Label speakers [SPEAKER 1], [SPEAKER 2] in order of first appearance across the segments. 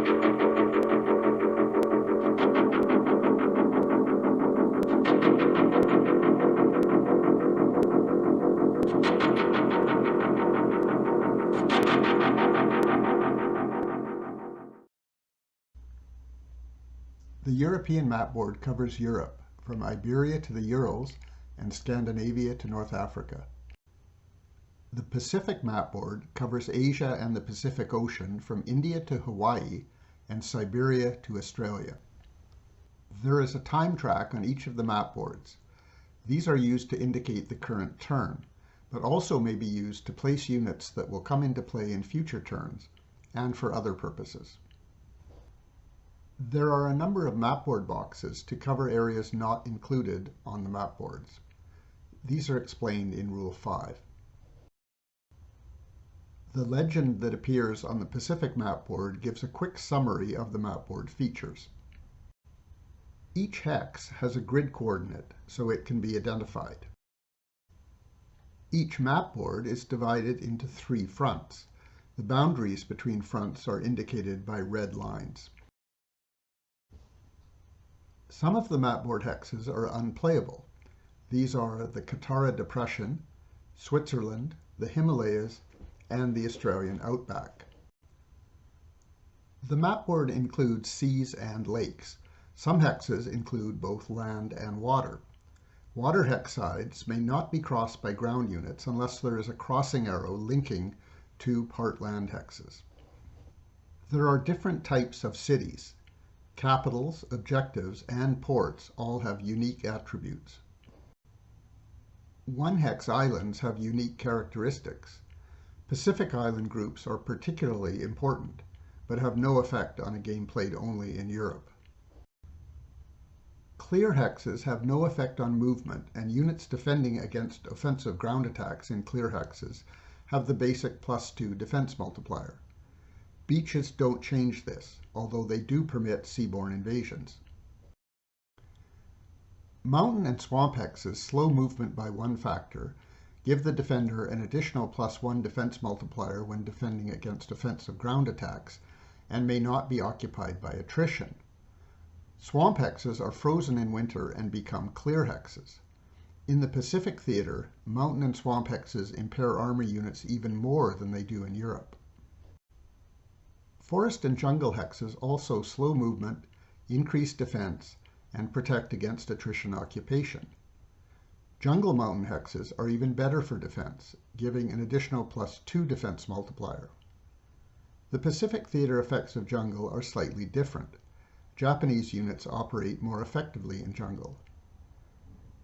[SPEAKER 1] The European Mapboard covers Europe, from Iberia to the Urals and Scandinavia to North Africa. The Pacific Mapboard covers Asia and the Pacific Ocean from India to Hawaii and Siberia to Australia. There is a time track on each of the mapboards. These are used to indicate the current turn, but also may be used to place units that will come into play in future turns and for other purposes. There are a number of mapboard boxes to cover areas not included on the mapboards. These are explained in Rule 5. The legend that appears on the Pacific Mapboard gives a quick summary of the mapboard features. Each hex has a grid coordinate, so it can be identified. Each mapboard is divided into 3 fronts. The boundaries between fronts are indicated by red lines. Some of the mapboard hexes are unplayable. These are the Katara Depression, Switzerland, the Himalayas, and the Australian outback. The mapboard includes seas and lakes. Some hexes include both land and water. Water hex sides may not be crossed by ground units unless there is a crossing arrow linking 2 part land hexes. There are different types of cities. Capitals, objectives, and ports all have unique attributes. One-hex islands have unique characteristics. Pacific island groups are particularly important, but have no effect on a game played only in Europe. Clear hexes have no effect on movement, and units defending against offensive ground attacks in clear hexes have the basic +2 defense multiplier. Beaches don't change this, although they do permit seaborne invasions. Mountain and swamp hexes slow movement by 1 factor, give the defender an additional +1 defense multiplier when defending against offensive ground attacks, and may not be occupied by attrition. Swamp hexes are frozen in winter and become clear hexes. In the Pacific theater, mountain and swamp hexes impair armor units even more than they do in Europe. Forest and jungle hexes also slow movement, increase defense, and protect against attrition occupation. Jungle mountain hexes are even better for defense, giving an additional +2 defense multiplier. The Pacific theater effects of jungle are slightly different. Japanese units operate more effectively in jungle.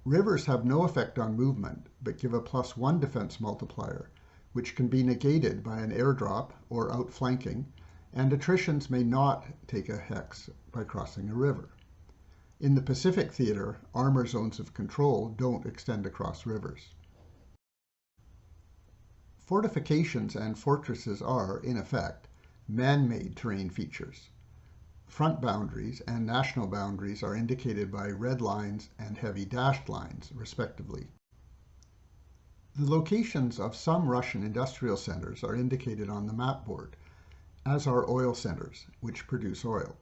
[SPEAKER 1] Rivers have no effect on movement, but give a +1 defense multiplier, which can be negated by an airdrop or outflanking, and attritions may not take a hex by crossing a river. In the Pacific theater, armor zones of control don't extend across rivers. Fortifications and fortresses are, in effect, man-made terrain features. Front boundaries and national boundaries are indicated by red lines and heavy dashed lines, respectively. The locations of some Russian industrial centers are indicated on the mapboard, as are oil centers, which produce oil.